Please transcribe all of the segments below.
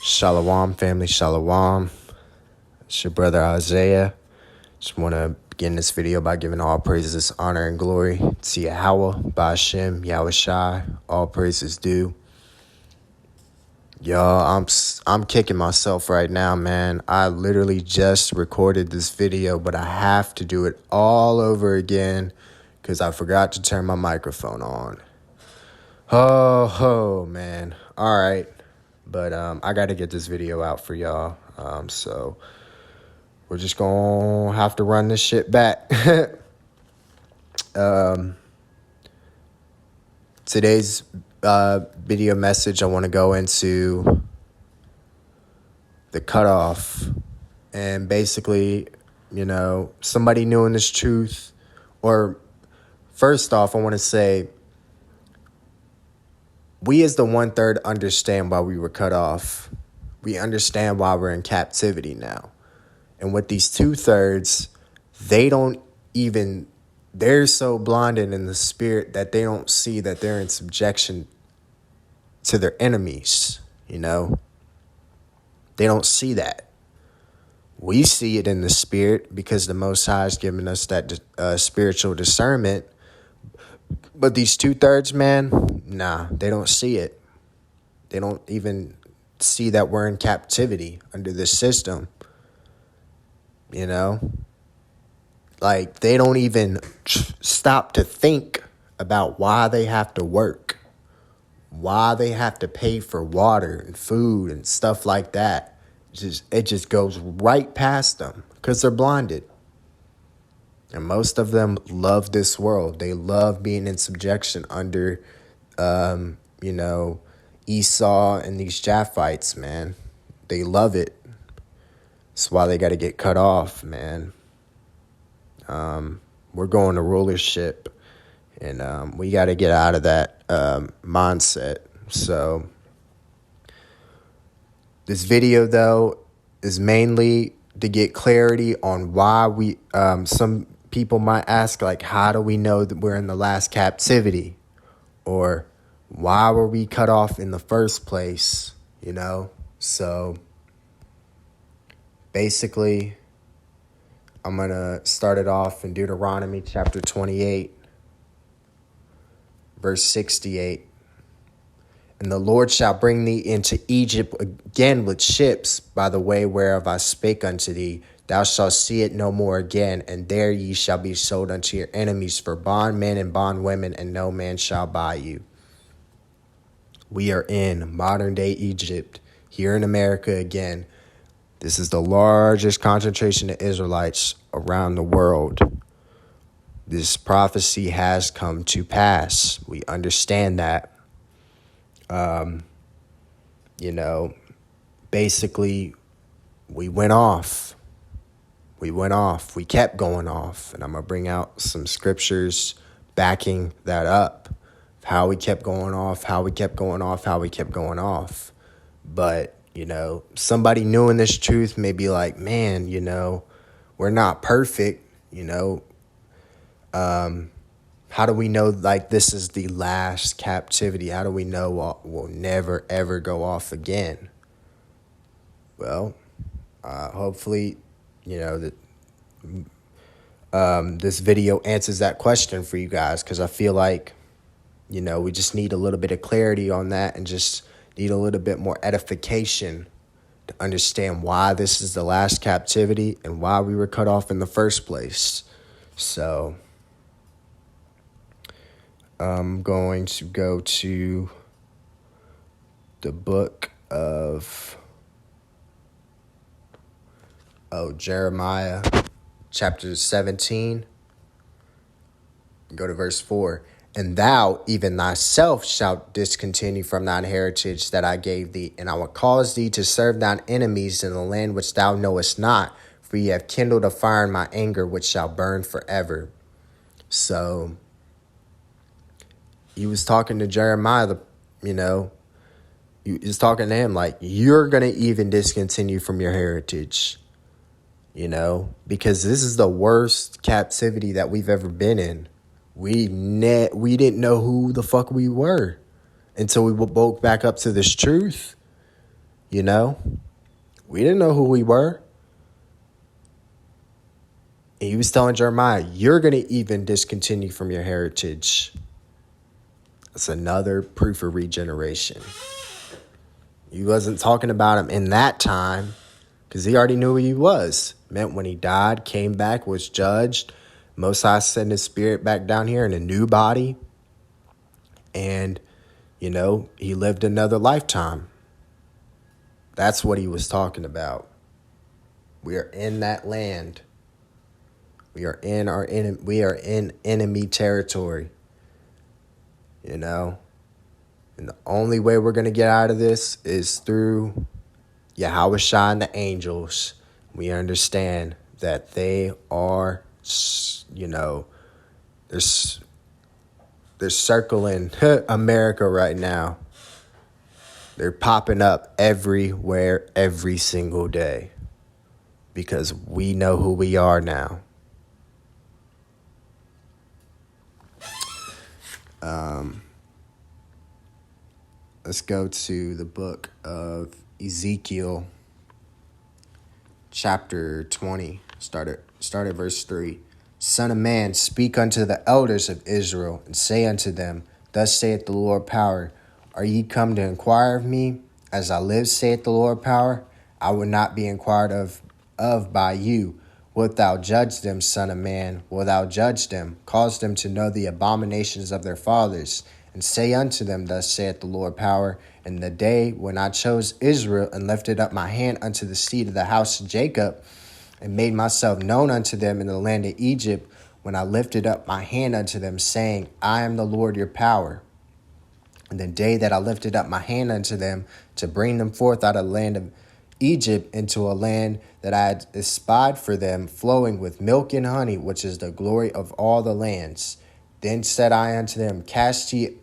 Shalom, family, shalom. It's your brother Isaiah. Just want to begin this video by giving all praises, honor, and glory to Yahweh, Ba'ashem, Yahushai. All praises due. Y'all, I'm kicking myself right now, man. I literally just recorded this video, but I have to do it all over again because I forgot to turn my microphone on. Oh, man. All right. But I got to get this video out for y'all. So we're just going to have to run this shit back. Today's video message, I want to go into the cutoff. And basically, somebody knowing this truth. Or first off, I want to say, we as the 1/3 understand why we were cut off. We understand why we're in captivity now. And with these 2/3, they're so blinded in the spirit that they don't see that they're in subjection to their enemies, They don't see that. We see it in the spirit because the Most High has given us that spiritual discernment. But these 2/3, man, nah, they don't see it. They don't even see that we're in captivity under this system. Like, they don't even stop to think about why they have to work, why they have to pay for water and food and stuff like that. It just goes right past them because they're blinded. And most of them love this world. They love being in subjection under, Esau and these Japhites, man. They love it. That's why they got to get cut off, man. We're going to rulership, and we got to get out of that mindset. So this video, though, is mainly to get clarity on why some people might ask, like, how do we know that we're in the last captivity? Or why were we cut off in the first place? So basically, I'm going to start it off in Deuteronomy Chapter 28, verse 68. And the Lord shall bring thee into Egypt again with ships by the way whereof I spake unto thee. Thou shalt see it no more again, and there ye shall be sold unto your enemies for bondmen and bondwomen, and no man shall buy you. We are in modern-day Egypt, here in America again. This is the largest concentration of Israelites around the world. This prophecy has come to pass. We understand that. Basically, we went off. We kept going off. And I'm going to bring out some scriptures backing that up. How we kept going off. But, somebody knowing this truth may be like, man, we're not perfect, How do we know, like, this is the last captivity? How do we know we'll never, ever go off again? Well, hopefully, that this video answers that question for you guys, because I feel like, we just need a little bit of clarity on that and just need a little bit more edification to understand why this is the last captivity and why we were cut off in the first place. So I'm going to go to the book of Jeremiah, chapter 17. Go to verse 4. And thou, even thyself, shalt discontinue from thine heritage that I gave thee, and I will cause thee to serve thine enemies in the land which thou knowest not, for ye have kindled a fire in my anger, which shall burn forever. So he was talking to Jeremiah, he was talking to him like, you're going to even discontinue from your heritage, because this is the worst captivity that we've ever been in. We didn't know who the fuck we were until we woke back up to this truth. We didn't know who we were. And he was telling Jeremiah, you're going to even discontinue from your heritage. That's another proof of regeneration. He wasn't talking about him in that time because he already knew who he was. Meant when he died, came back, was judged. Most High sent his spirit back down here in a new body. And, he lived another lifetime. That's what he was talking about. We are in that land. We are in enemy territory. And the only way we're going to get out of this is through Yahushua and the angels. We understand that they are, they're circling America right now. They're popping up everywhere, every single day. Because we know who we are now. Let's go to the book of Ezekiel, chapter 20. Start at verse 3. Son of man, speak unto the elders of Israel, and say unto them, Thus saith the Lord power, Are ye come to inquire of me? As I live, saith the Lord power, I will not be inquired of by you. Wilt thou judge them, son of man? Wilt thou judge them? Cause them to know the abominations of their fathers, and say unto them, Thus saith the Lord power, In the day when I chose Israel, and lifted up my hand unto the seed of the house of Jacob, and made myself known unto them in the land of Egypt, when I lifted up my hand unto them, saying, I am the Lord your power. And the day that I lifted up my hand unto them, to bring them forth out of the land of Egypt into a land that I had espied for them, flowing with milk and honey, which is the glory of all the lands. Then said I unto them, Cast ye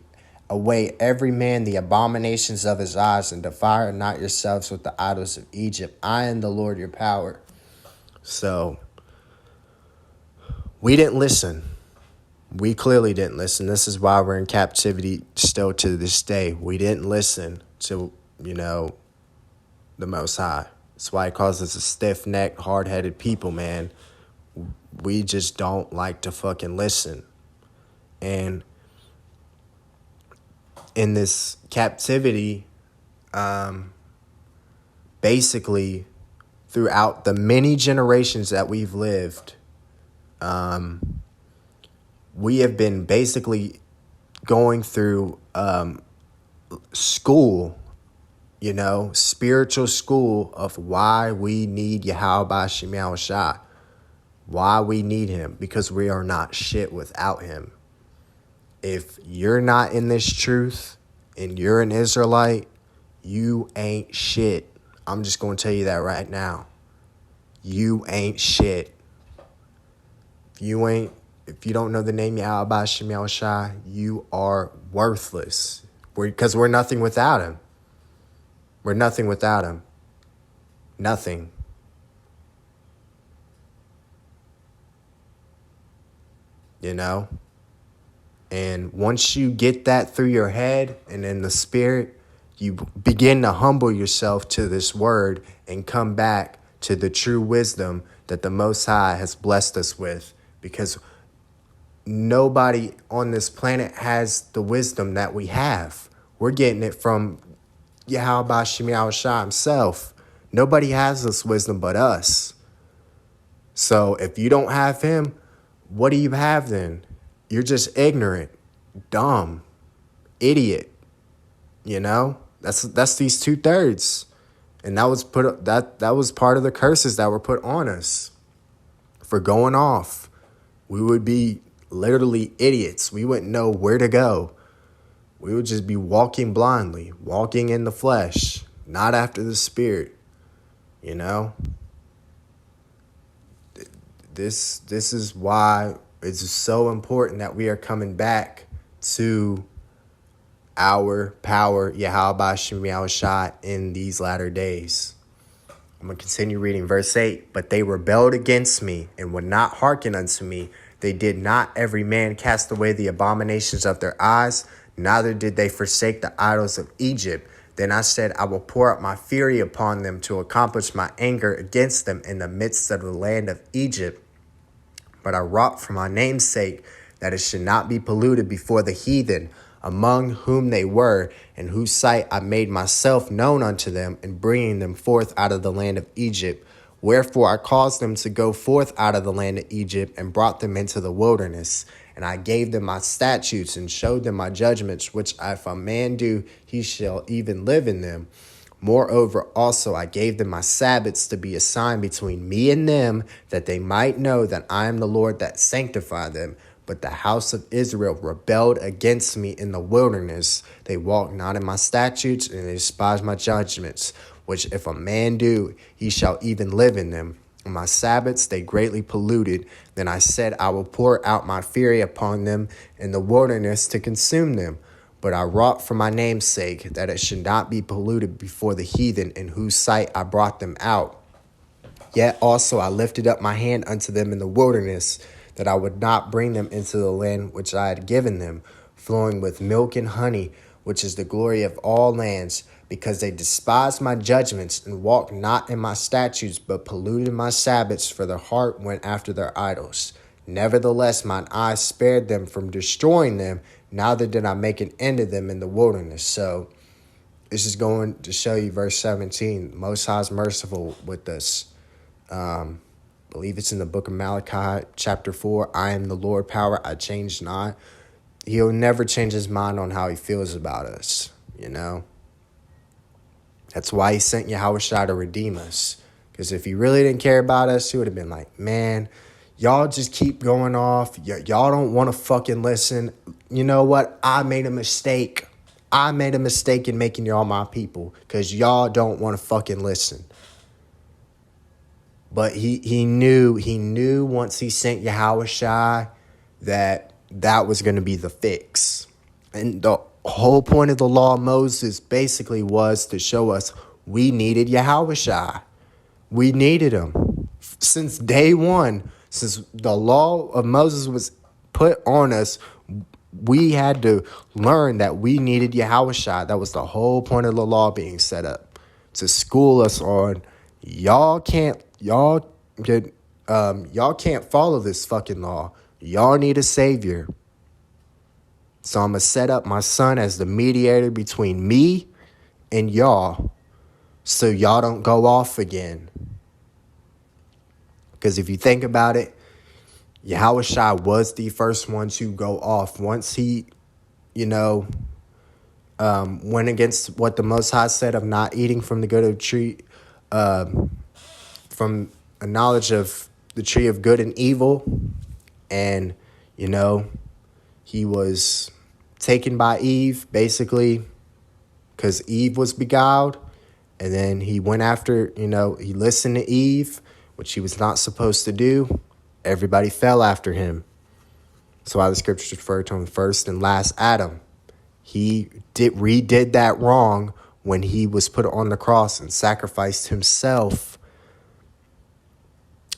away every man the abominations of his eyes, and defile not yourselves with the idols of Egypt. I am the Lord your power. So, we didn't listen. We clearly didn't listen. This is why we're in captivity still to this day. We didn't listen to, the Most High. That's why he calls us a stiff-necked, hard-headed people, man. We just don't like to fucking listen. And in this captivity, basically, throughout the many generations that we've lived, we have been basically going through school, spiritual school of why we need Yahweh Shem Yahushua, why we need him, because we are not shit without him. If you're not in this truth and you're an Israelite, you ain't shit. I'm just going to tell you that right now. You ain't shit. If you don't know the name Yahweh Shem Yahushua, you are worthless. Because we're nothing without him. We're nothing without him. Nothing. And once you get that through your head and in the spirit, you begin to humble yourself to this word and come back to the true wisdom that the Most High has blessed us with. Because nobody on this planet has the wisdom that we have. We're getting it from Yahweh Shem Yahushua himself. Nobody has this wisdom but us. So if you don't have him, what do you have then? You're just ignorant, dumb, idiot. That's these 2/3. And that was part of the curses that were put on us for going off. We would be literally idiots. We wouldn't know where to go. We would just be walking blindly, walking in the flesh, not after the spirit. This is why it's so important that we are coming back to our power, Yahweh Shem Yahushua, in these latter days. I'm going to continue reading verse 8. But they rebelled against me and would not hearken unto me. They did not every man cast away the abominations of their eyes, neither did they forsake the idols of Egypt. Then I said, I will pour out my fury upon them to accomplish my anger against them in the midst of the land of Egypt. But I wrought for my name's sake that it should not be polluted before the heathen, among whom they were, in whose sight I made myself known unto them, in bringing them forth out of the land of Egypt. Wherefore I caused them to go forth out of the land of Egypt, and brought them into the wilderness. And I gave them my statutes, and showed them my judgments, which if a man do, he shall even live in them. Moreover, also I gave them my Sabbaths to be a sign between me and them, that they might know that I am the Lord that sanctify them. But the house of Israel rebelled against me in the wilderness. They walked not in my statutes, and they despised my judgments, which if a man do, he shall even live in them. And my Sabbaths they greatly polluted. Then I said, I will pour out my fury upon them in the wilderness to consume them. But I wrought for my name's sake that it should not be polluted before the heathen, in whose sight I brought them out. Yet also I lifted up my hand unto them in the wilderness, that I would not bring them into the land which I had given them, flowing with milk and honey, which is the glory of all lands, because they despised my judgments, and walked not in my statutes, but polluted my Sabbaths, for their heart went after their idols. Nevertheless, mine eye spared them from destroying them, neither did I make an end of them in the wilderness. So this is going to show you verse 17. Most High is merciful with us. Believe it's in the book of Malachi, chapter 4. I am the Lord, power, I change not. He'll never change his mind on how he feels about us, you know. That's why he sent Yahushua to redeem us. Because if he really didn't care about us, he would have been like, man, y'all just keep going off. Y'all don't want to fucking listen. You know what? I made a mistake. I made a mistake in making y'all my people, because y'all don't want to fucking listen. But he knew once he sent Yahushua that was going to be the fix. And the whole point of the law of Moses basically was to show us we needed Yahushua. We needed him. Since day one, since the law of Moses was put on us, we had to learn that we needed Yahushua. That was the whole point of the law being set up, to school us on y'all can't follow this fucking law. Y'all need a savior. So I'm going to set up my son as the mediator between me and y'all, so y'all don't go off again. Because if you think about it, Yahushua was the first one to go off. Once he, went against what the Most High said of not eating from the good of the tree, from a knowledge of the tree of good and evil. And, he was taken by Eve, basically, because Eve was beguiled. And then he went after, he listened to Eve, which he was not supposed to do. Everybody fell after him. That's why the scriptures refer to him first and last Adam. He redid that wrong when he was put on the cross and sacrificed himself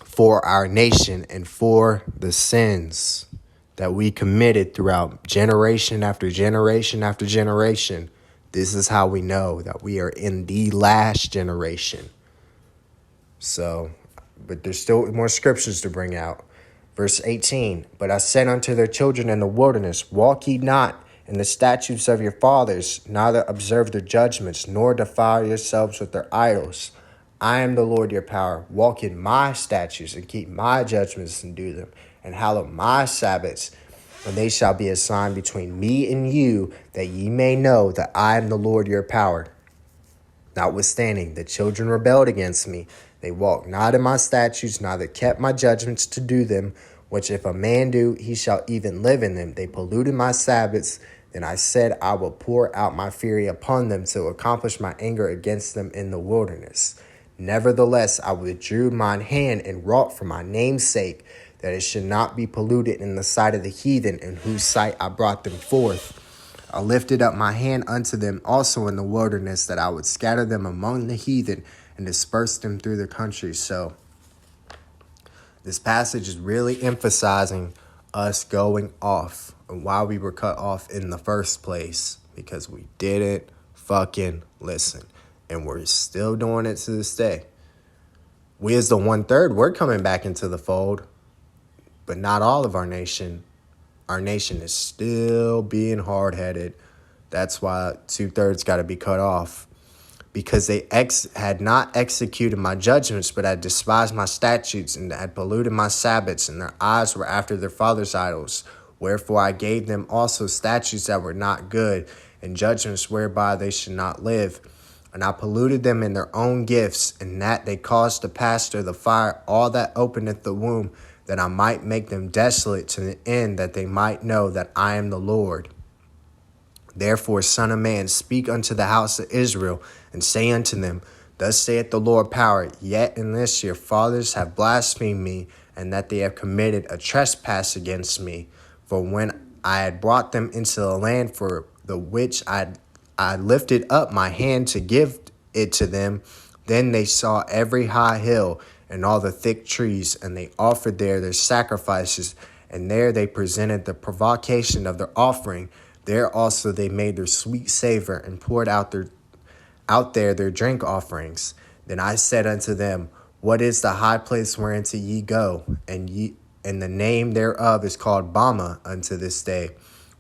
for our nation and for the sins that we committed throughout generation after generation after generation. This is how we know that we are in the last generation. So, but there's still more scriptures to bring out. Verse 18, but I said unto their children in the wilderness, walk ye not in the statutes of your fathers, neither observe their judgments, nor defile yourselves with their idols. I am the Lord your power. Walk in my statutes and keep my judgments and do them, and hallow my Sabbaths, and they shall be a sign between me and you, that ye may know that I am the Lord your power. Notwithstanding, the children rebelled against me. They walked not in my statutes, neither kept my judgments to do them, which if a man do, he shall even live in them. They polluted my Sabbaths. Then I said, I will pour out my fury upon them to accomplish my anger against them in the wilderness. Nevertheless, I withdrew mine hand and wrought for my name's sake, that it should not be polluted in the sight of the heathen, in whose sight I brought them forth. I lifted up my hand unto them also in the wilderness, that I would scatter them among the heathen and disperse them through the country. So this passage is really emphasizing us going off and why we were cut off in the first place, because we didn't fucking listen. And we're still doing it to this day. We as the 1/3, we're coming back into the fold, but not all of our nation. Our nation is still being hard-headed. That's why 2/3 got to be cut off. Because they had not executed my judgments, but had despised my statutes, and had polluted my Sabbaths, and their eyes were after their fathers' idols. Wherefore I gave them also statutes that were not good, and judgments whereby they should not live. And I polluted them in their own gifts, and that they caused to pass through the fire all that openeth the womb, that I might make them desolate to the end, that they might know that I am the Lord. Therefore, Son of man, speak unto the house of Israel, and say unto them, Thus saith the Lord power, yet in this your fathers have blasphemed me, and that they have committed a trespass against me. For when I had brought them into the land for the which I lifted up my hand to give it to them, then they saw every high hill and all the thick trees, and they offered there their sacrifices, and there they presented the provocation of their offering. There also they made their sweet savor, and poured out there their drink offerings. Then I said unto them, What is the high place whereunto ye go? And the name thereof is called Bama unto this day.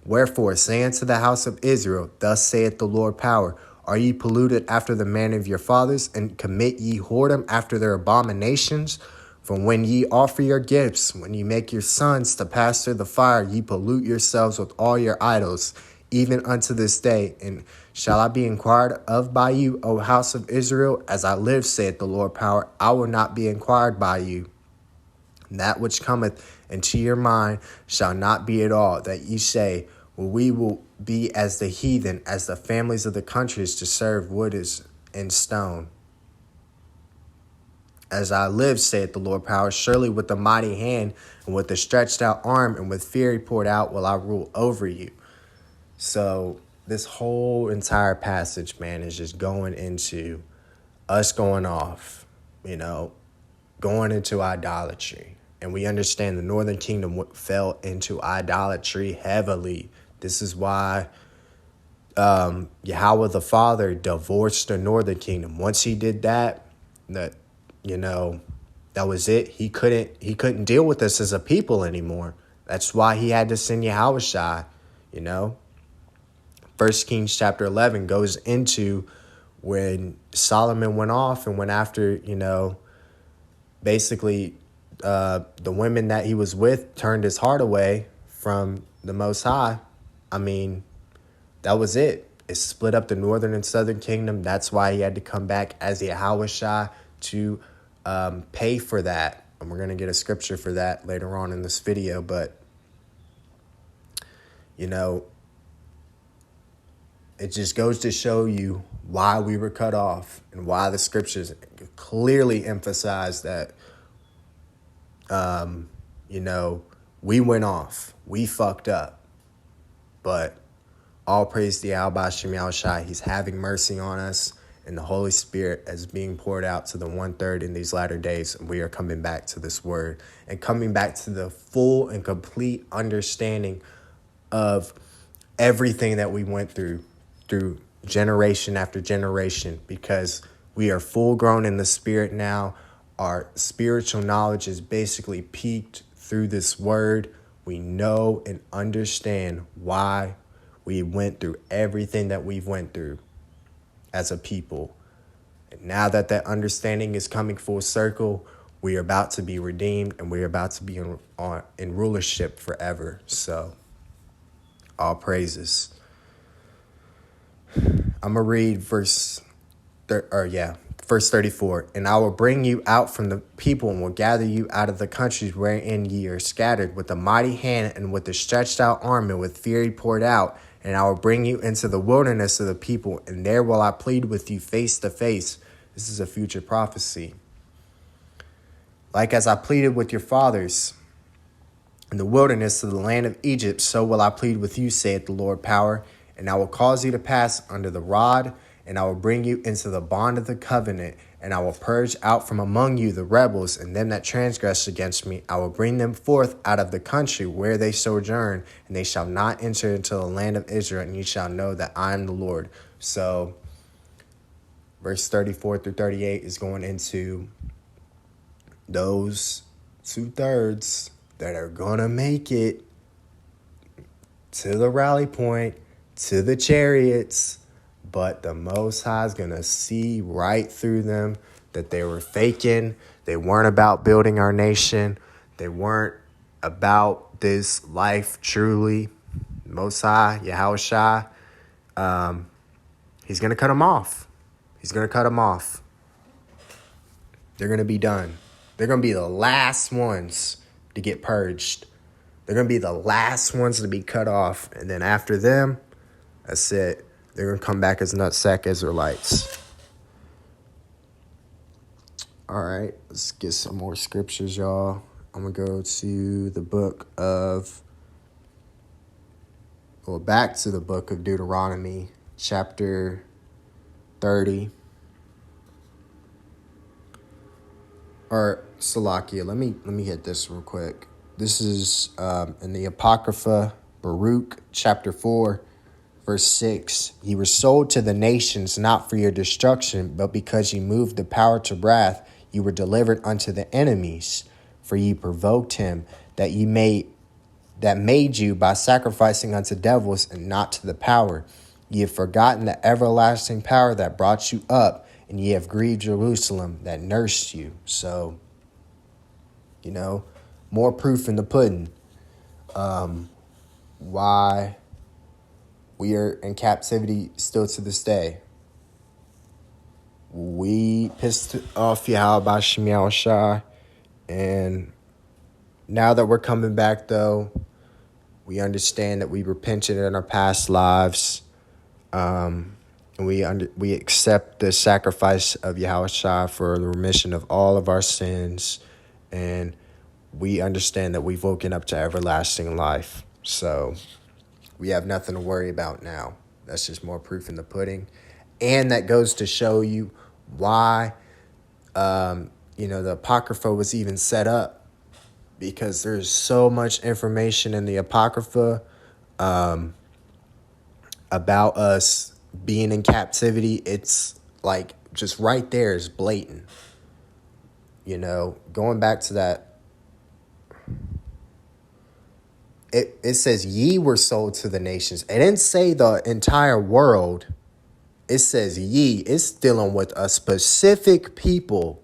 Wherefore say unto the house of Israel, Thus saith the Lord power, Are ye polluted after the manner of your fathers, and commit ye whoredom after their abominations? For when ye offer your gifts, when ye make your sons to pass through the fire, ye pollute yourselves with all your idols, even unto this day. And shall I be inquired of by you, O house of Israel? As I live, saith the Lord power, I will not be inquired by you. That which cometh into your mind shall not be at all, that ye say, Well, we will be as the heathen, as the families of the countries, to serve wood and stone. As I live, saith the Lord power, surely with the mighty hand, and with the stretched out arm, and with fury poured out, will I rule over you. So this whole entire passage, man, is just going into us going off, going into idolatry. And we understand the northern kingdom fell into idolatry heavily. This is why Yahweh the Father divorced the northern kingdom. Once he did that, that was it. He couldn't deal with us as a people anymore. That's why he had to send Yahushua, 1 Kings chapter 11 goes into when Solomon went off and went after, basically the women that he was with turned his heart away from the Most High. I mean, that was it. It split up the northern and southern kingdom. That's why he had to come back as Yahushua to pay for that. And we're going to get a scripture for that later on in this video. But, it just goes to show you why we were cut off and why the scriptures clearly emphasize that, we went off. We fucked up. But all praise to Yahweh Shem Yahushai. He's having mercy on us, and the Holy Spirit is being poured out to the 1/3 in these latter days. And we are coming back to this word and coming back to the full and complete understanding of everything that we went through generation after generation, because we are full grown in the spirit now. Our spiritual knowledge is basically peaked through this word. We know and understand why we went through everything that we've went through as a people. And now that understanding is coming full circle, we are about to be redeemed, and we're about to be in rulership forever. So, all praises. I'm going to read verse 34. And I will bring you out from the people, and will gather you out of the countries wherein ye are scattered, with a mighty hand, and with a stretched out arm, and with fury poured out. And I will bring you into the wilderness of the people, and there will I plead with you face to face. This is a future prophecy. Like as I pleaded with your fathers in the wilderness of the land of Egypt, so will I plead with you, saith the Lord power. And I will cause you to pass under the rod, and I will bring you into the bond of the covenant, and I will purge out from among you the rebels and them that transgress against me. I will bring them forth out of the country where they sojourn, and they shall not enter into the land of Israel, and ye shall know that I am the Lord. So verse 34 through 38 is going into those 2/3 that are going to make it to the rally point, to the chariots, but the Most High is going to see right through them that they were faking. They weren't about building our nation. They weren't about this life truly. Most High, Yahushua, he's going to cut them off. He's going to cut them off. They're going to be done. They're going to be the last ones to get purged. They're going to be the last ones to be cut off. And then after them, that's it. They're going to come back as nutsack Israelites. All right, let's get some more scriptures, y'all. I'm going to go to the back to the book of Deuteronomy, chapter 30. Or Salakia, let me hit this real quick. This is in the Apocrypha, Baruch, chapter 4, verse 6. Ye were sold to the nations, not for your destruction, but because ye moved the power to wrath, you were delivered unto the enemies. For ye provoked him that made you by sacrificing unto devils and not to the power. Ye have forgotten the everlasting power that brought you up, and ye have grieved Jerusalem that nursed you. So, more proof in the pudding. Why we are in captivity still to this day. We pissed off Yahweh Shem Yahushua, and now that we're coming back, though, we understand that we repented in our past lives, and we accept the sacrifice of Yahushua for the remission of all of our sins, and we understand that we've woken up to everlasting life. So we have nothing to worry about now. That's just more proof in the pudding. And that goes to show you why, the Apocrypha was even set up. Because there's so much information in the Apocrypha about us being in captivity. It's like just right there is blatant. Going back to that. It says ye were sold to the nations. It didn't say the entire world. It says ye. It's dealing with a specific people.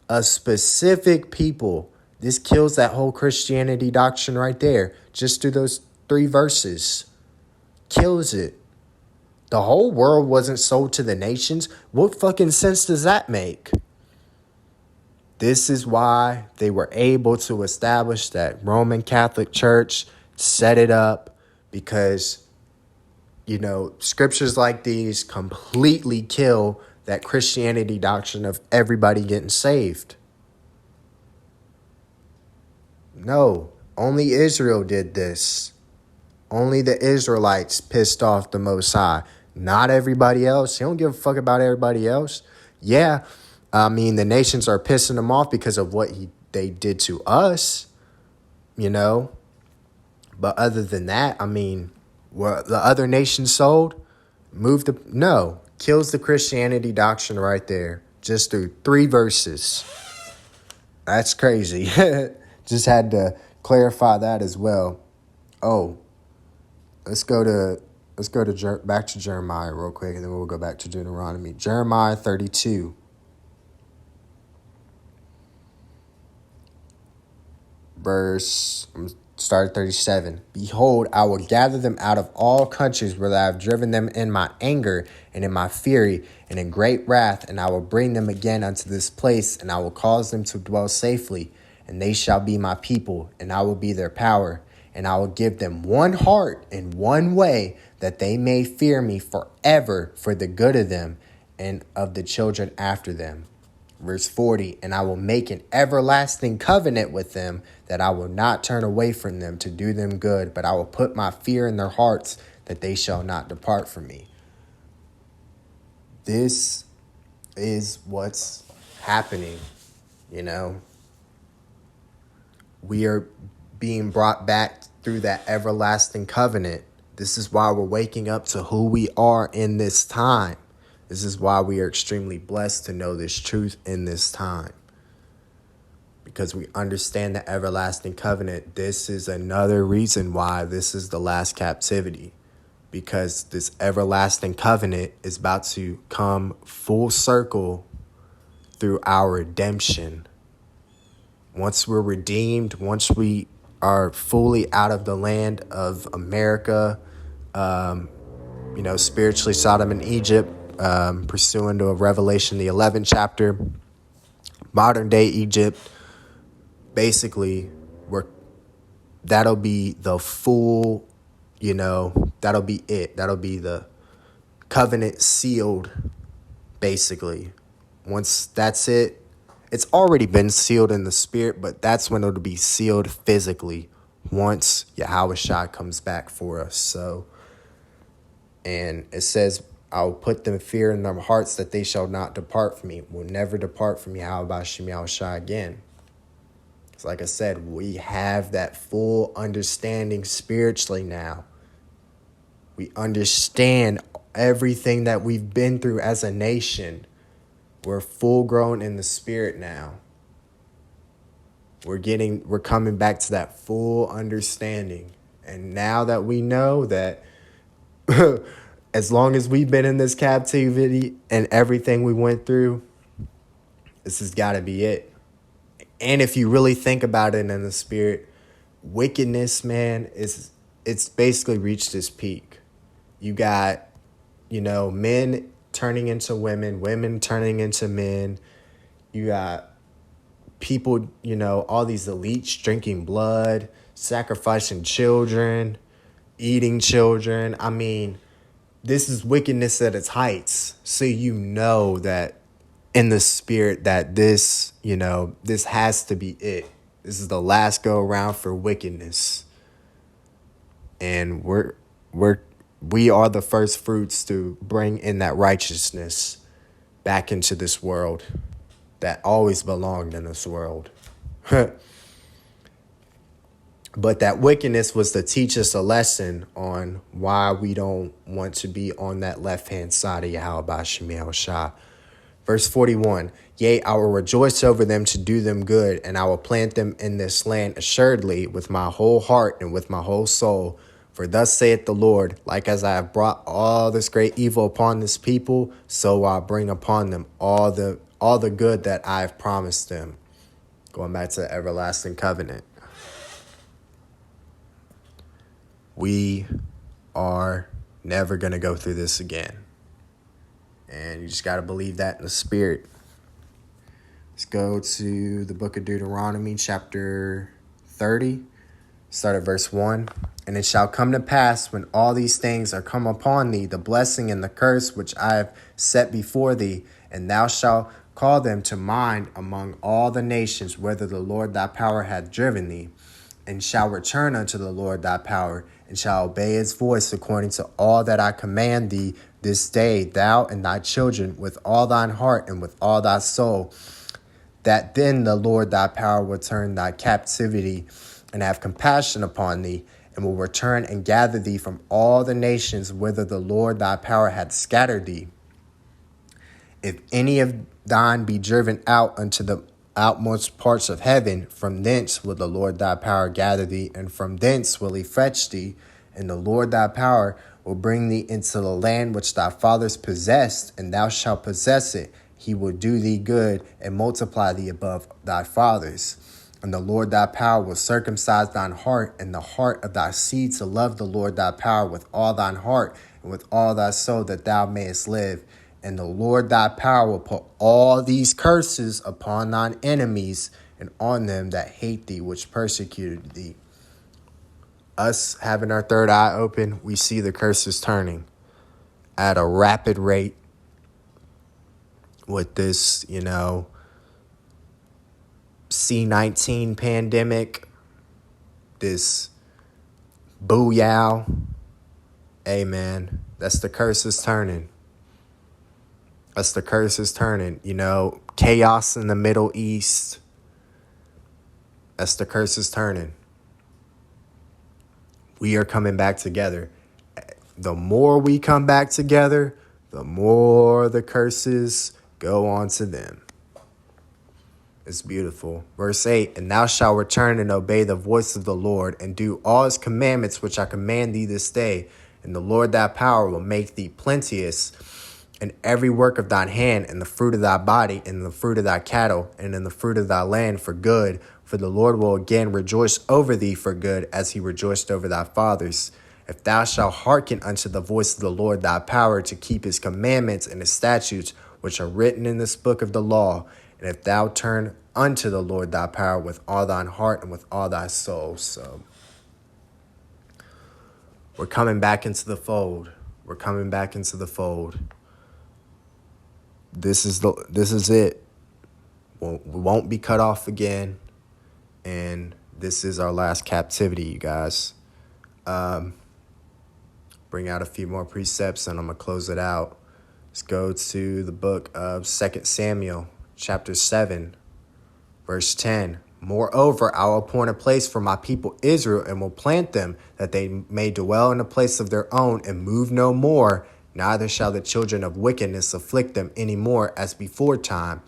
A specific people. This kills that whole Christianity doctrine right there. Just through those 3 verses. Kills it. The whole world wasn't sold to the nations. What fucking sense does that make? This is why they were able to establish that Roman Catholic Church, set it up, because, scriptures like these completely kill that Christianity doctrine of everybody getting saved. No, only Israel did this. Only the Israelites pissed off the Most High. Not everybody else. He don't give a fuck about everybody else. Yeah, the nations are pissing him off because of what they did to us, But other than that, what the other nations sold, kills the Christianity doctrine right there. Just through 3 verses. That's crazy. Just had to clarify that as well. Oh, let's go back to Jeremiah real quick, and then we'll go back to Deuteronomy. Jeremiah 32. Start at 37. Behold, I will gather them out of all countries where I have driven them in my anger and in my fury and in great wrath, and I will bring them again unto this place, and I will cause them to dwell safely, and they shall be my people, and I will be their power, and I will give them one heart and one way, that they may fear me forever for the good of them and of the children after them. Verse 40, and I will make an everlasting covenant with them, that I will not turn away from them to do them good, but I will put my fear in their hearts, that they shall not depart from me. This is what's happening, We are being brought back through that everlasting covenant This is why we're waking up to who we are in this time. This is why we are extremely blessed to know this truth in this time. Because we understand the everlasting covenant. This is another reason why this is the last captivity. Because this everlasting covenant is about to come full circle through our redemption. Once we're redeemed, once we are fully out of the land of America, spiritually Sodom and Egypt, pursuant to Revelation, the 11th chapter, modern day Egypt, basically, that'll be the full, that'll be it. That'll be the covenant sealed, basically. Once that's it, it's already been sealed in the spirit, but that's when it'll be sealed physically once Yahushua comes back for us. So, and it says, I'll put them fear in their hearts that they shall not depart from me, will never depart from Yahushua again. It's like I said, we have that full understanding spiritually now. We understand everything that we've been through as a nation. We're full grown in the spirit now. We're coming back to that full understanding. And now that we know that as long as we've been in this captivity and everything we went through, this has got to be it. And if you really think about it in the spirit, wickedness, man, it's basically reached its peak. You got, men turning into women, women turning into men. You got people, all these elites drinking blood, sacrificing children, eating children. I mean, this is wickedness at its heights. So that in the spirit that this has to be it. This is the last go around for wickedness. And we are the first fruits to bring in that righteousness back into this world that always belonged in this world. But that wickedness was to teach us a lesson on why we don't want to be on that left-hand side of Yahweh Shemiel Shah. Verse 41, yea, I will rejoice over them to do them good, and I will plant them in this land assuredly with my whole heart and with my whole soul. For thus saith the Lord, like as I have brought all this great evil upon this people, so I'll bring upon them all the good that I have promised them. Going back to the everlasting covenant. We are never going to go through this again. And you just got to believe that in the spirit. Let's go to the book of Deuteronomy chapter 30. Start at verse 1. And it shall come to pass when all these things are come upon thee, the blessing and the curse which I have set before thee, and thou shalt call them to mind among all the nations, whither the Lord thy power hath driven thee, and shall return unto the Lord thy power, and shall obey his voice according to all that I command thee this day, thou and thy children, with all thine heart and with all thy soul, that then the Lord thy power will turn thy captivity and have compassion upon thee, and will return and gather thee from all the nations whither the Lord thy power hath scattered thee. If any of thine be driven out unto the outmost parts of heaven, from thence will the Lord thy power gather thee, and from thence will he fetch thee, and the Lord thy power will bring thee into the land which thy fathers possessed, and thou shalt possess it. He will do thee good, and multiply thee above thy fathers. And the Lord thy power will circumcise thine heart and the heart of thy seed to love the Lord thy power with all thine heart and with all thy soul, that thou mayest live. And the Lord thy power will put all these curses upon thine enemies and on them that hate thee, which persecuted thee. Us having our third eye open, we see the curses turning at a rapid rate with this, C-19 pandemic, this booyah. Hey, man, that's the curses turning. That's the curses turning. Chaos in the Middle East. That's the curses turning. We are coming back together. the more we come back together, the more the curses go on to them. It's beautiful. Verse 8, and thou shalt return and obey the voice of the Lord, and do all his commandments which I command thee this day. And the Lord thy power will make thee plenteous in every work of thine hand, and the fruit of thy body, and the fruit of thy cattle, and in the fruit of thy land for good. For the Lord will again rejoice over thee for good, as he rejoiced over thy fathers. If thou shalt hearken unto the voice of the Lord thy power, to keep his commandments and his statutes, which are written in this book of the law, and if thou turn unto the Lord thy power with all thine heart and with all thy soul. So we're coming back into the fold. We're coming back into the fold. This is it. We won't be cut off again. And this is our last captivity, you guys. Bring out a few more precepts and I'm going to close it out. Let's go to the book of 2 Samuel, chapter 7, verse 10. Moreover, I will appoint a place for my people Israel, and will plant them, that they may dwell in a place of their own, and move no more. Neither shall the children of wickedness afflict them any more, as before time,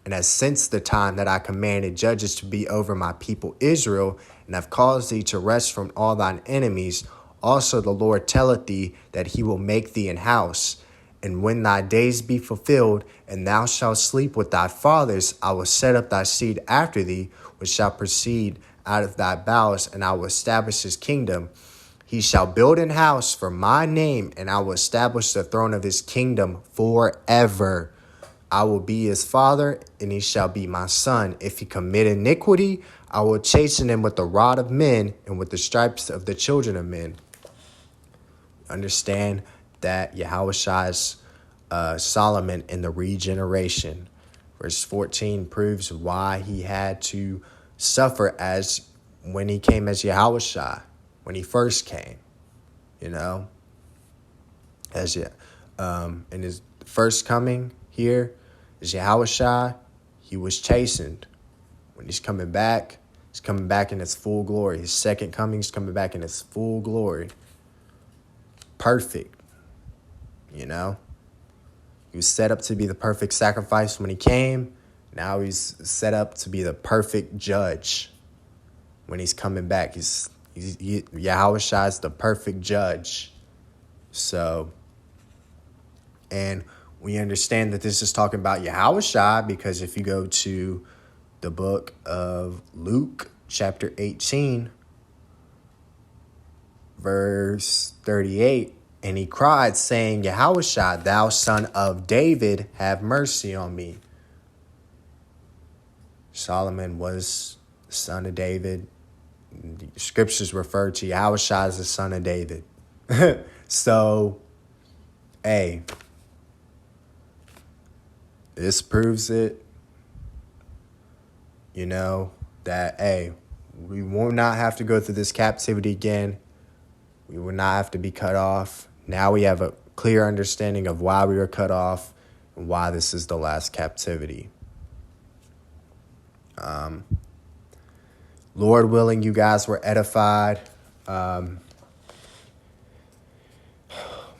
and as since the time that I commanded judges to be over my people Israel, and have caused thee to rest from all thine enemies. Also the Lord telleth thee that he will make thee an house. And when thy days be fulfilled, and thou shalt sleep with thy fathers, I will set up thy seed after thee, which shall proceed out of thy bowels, and I will establish his kingdom. He shall build an house for my name, and I will establish the throne of his kingdom forever. I will be his father, and he shall be my son. If he commit iniquity, I will chasten him with the rod of men, and with the stripes of the children of men. Understand that Yahushua is Solomon in the regeneration. Verse 14 proves why he had to suffer as when he came as Yahushua, when he first came, in his first coming here as Yahushua, he was chastened. When he's coming back in his full glory. His second coming, he's coming back in his full glory. Perfect. He was set up to be the perfect sacrifice when he came. Now he's set up to be the perfect judge when he's coming back. Yahushua is the perfect judge. So, and we understand that this is talking about Yahushua, because if you go to the book of Luke, chapter 18, verse 38, and he cried, saying, Yahushua, thou son of David, have mercy on me. Solomon was the son of David. The scriptures refer to Yahushua as the son of David. So, hey, this proves it, that, hey, we will not have to go through this captivity again. We will not have to be cut off. Now we have a clear understanding of why we were cut off and why this is the last captivity. Lord willing, you guys were edified.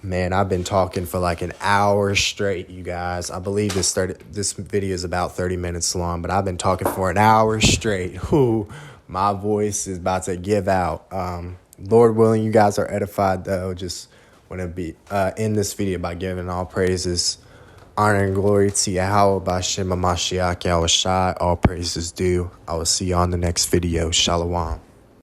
Man, I've been talking for like an hour straight, you guys. I believe this video is about 30 minutes long, but I've been talking for an hour straight. My voice is about to give out. Lord willing, you guys are edified, though. Just want to end this video by giving all praises, honor, and glory to Yahweh, B'Shem HaMashiach, Yahushua. All praises due. I will see you on the next video. Shalom.